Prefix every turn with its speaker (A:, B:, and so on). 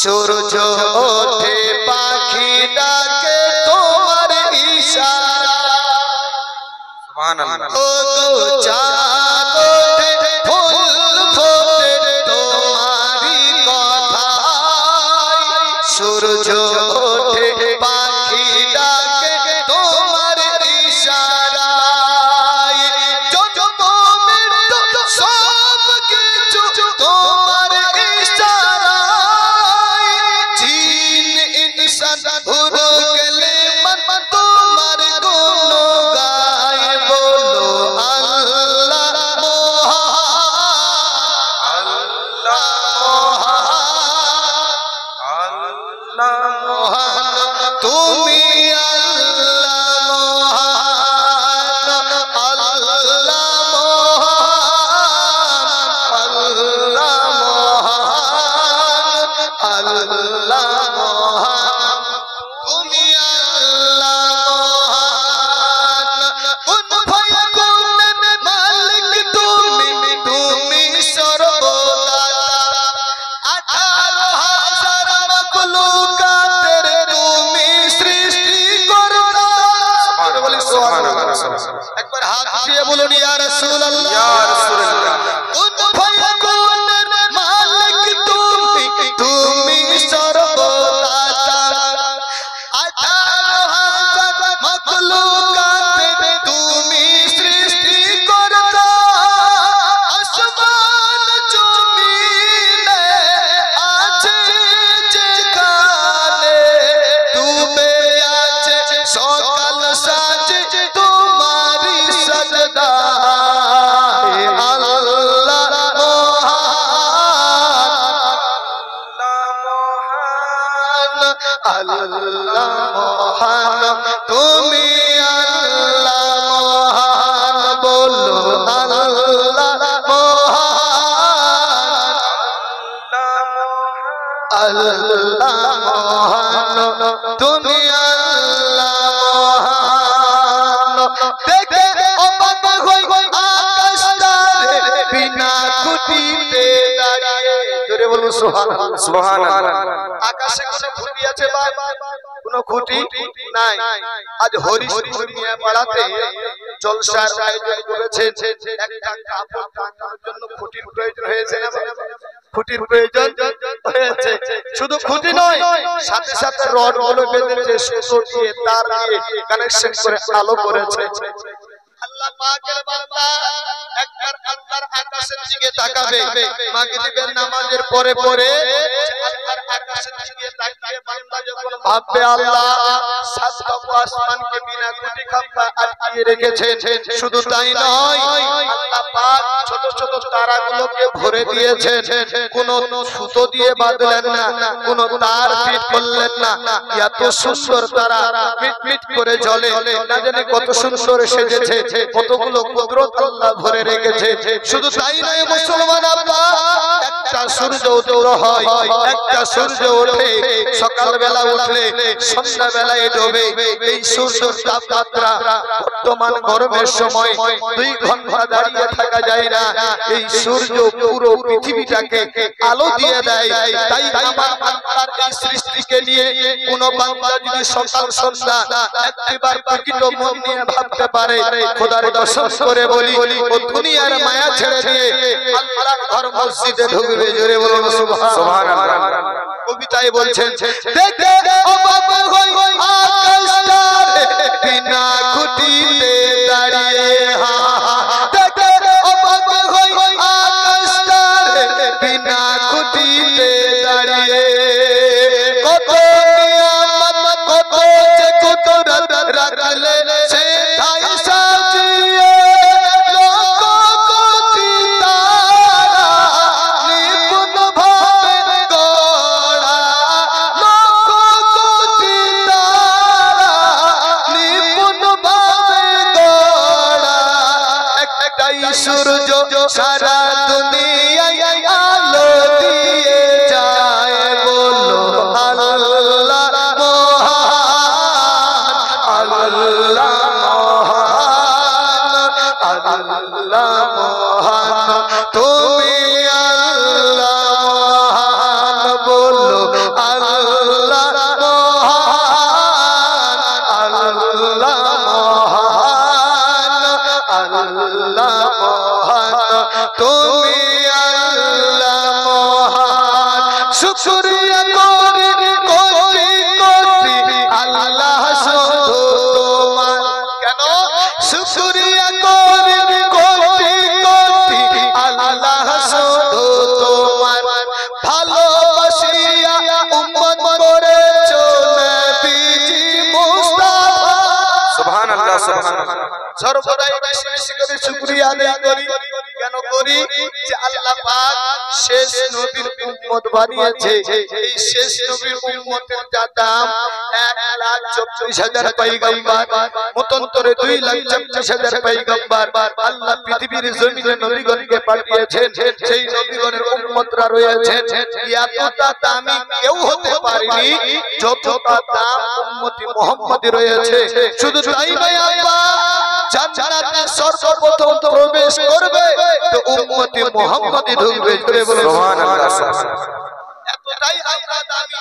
A: সূর্য ওঠে পাখি ডাকে তোমার ইশারা সুবহানাল্লাহ ও গো চাঁদ ওঠে ফুল ফোটে তোমারই কথায় সূর্য ওঠে পাখি ডাকে তোমার ইশারায় জন্ম মৃত্যু সব কিছু তোমার ইশারায় জিন ইনসান উড়ে গেলে মন তোমার গুণ গায় বলো আল্লাহ মহান আল্লাহ মহান তুমি আল্লাহ মহান আল্লাহ মহান আল্লাহ মহান আল্লাহ মহান তুমি আল্লাহ মহান কোন ভয় কোন মালিক তুমি তুমি সর্বদাতা 18,000 মাখলুকাতের তুমি সৃষ্টিকর্তা সুবহানাল্লাহ একবার হাত দিয়ে বলুন ইয়া রাসূলুল্লাহ ইয়া রাসূলুল্লাহ কোন ভয় কোন মালিক তুমি তুমি সর্বদাতা 18,000 মাখলুকাতের তুমি সৃষ্টিকর্তা আসমান জমিনে আছে যেখানে ডুবে আছে সকাল সাজে তোমারই সাজদায় আল্লাহ মহান আল্লাহ মহান তুমি আল্লাহ মহান বলো আল্লাহ মহান আল্লাহ মহান তুমি আল্লাহ মহান দেখে অবাক হই আকাশটারে বিনা খুঁটিতে দাঁড়িয়ে জোরে বলুন সুবহানাল্লাহ সুবহানাল্লাহ আকাশে কোনো খুঁটি আছে বা কোনো খুঁটি নাই আজ হরিশপুর নিয়ে পাড়াতে জলসার আয়োজন করেছেন একটা কাপড় টাঙানোর জন্য খুঁটির প্রয়োজন হয়েছে না খুঁটির প্রয়োজন হয়েছে শুধু খুঁটি নয় সাথে সাথে রড গুলো বেঁধেছে সুতো দিয়ে তার দিয়ে কানেকশন করে আলো করেছে আল্লাহ পাকের বান্দা একবার আল্লাহর আকাশের দিকে তাকাবে মাগরিবের নামাজের পরে পরে আল্লাহর আকাশের দিকে তাকিয়ে বান্দা যখন ভাববে আল্লাহ সাত আসমানকে বিনা খুঁটি খাম্বা আটকিয়ে রেখেছেন শুধু তাই নয় আল্লাহ পাক ছোট ছোট তারাগুলোকে ভরে দিয়েছেন কোনো সুতো দিয়ে বাঁধলেন না কোনো তার ফিট করলেন না এত সুন্দর তারা মিটমিট করে জ্বলে না জানি কত সুন্দর সেজেছে কতগুলো কুদরত আল্লাহ ভরে রেখেছে শুধু তাই নয় মুসলমান আব্বা একটা সূর্য উদয় হয় একটা সূর্য ওঠে সকাল বেলা উঠলে সন্ধ্যা বেলায় ডোবে এই সূর্যের তাপমাত্রা বর্তমান গরমের সময় 2 ঘন্টা দাঁড়িয়ে থাকা যায় না এই সূর্য পুরো পৃথিবীটাকে আলো দিয়ে দেয় তাই আমার আল্লাহর এই সৃষ্টিকে নিয়ে কোন বান্দা যদি সকাল সন্ধ্যা একবার প্রকৃত মন নিয়ে ভাবতে পারে খোদার দর্শন করে বলি ও দুনিয়ার মায়া ছেড়ে দিয়ে আল্লাহর ঘর মসজিদে ঢুকবে জোরে বলুন সুবহানাল্লাহ কবিতায় বলছেন দেখে অবাক হই আকাশটারে বিনা খুঁটিতে দাঁড়িয়ে দেখে অবাক হই আকাশটারে বিনা খুঁটিতে দাঁড়িয়ে কত নিয়ামত কত যে কুদরত রাখলে সে তাই সাজিয়ে লক্ষ কোটি তারা নিপুণ ভাবে গড়া লক্ষ কোটি তারা নিপুণ ভাবে গড়া একটাই সূর্য সারা দুনিয়ায় আলো দিয়ে যায় বলো আল্লাহ মহান আল্লাহ মহান আল্লাহ মহান তুমি আল্লাহ মহান বলো তুমি আল্লাহ মহান শুকরিয়া করি কোটি কোটি আল্লাহ শুধু তোমার কেন শুকরিয়া করি কোটি কোটি আল্লাহ শুধু তোমার ভালোবাসিয়া উম্মত করেছো নবীজি মুস্তাফা সুবহানাল্লাহ সুবহানাল্লাহ সর্বদাই বেশি বেশি করে শুকরিয়া আদায় করি কেন করি যে আল্লাহ পাক শেষ নবীর উম্মত বানিয়েছে এই শেষ নবীর উম্মতের যা দাম 1,24,000 পয়গম্বর মতান্তরে 2,24,000 পয়গম্বর আল্লাহ পৃথিবীর জমিনে নবীগণকে পাঠিয়েছেন সেই নবীগণের উম্মতরা রয়েছেন এতটা দামি কেউ হতে পারেনি যতটা দাম উম্মতি মুহাম্মাদি রয়েছে শুধু তাই নয় আল্লাহ জান্নাতে সর্বপ্রথম প্রবেশ করবে তো উম্মতি মুহাম্মাদি ঢুকবে সুবহানাল্লাহ এতটাই আমরা দামি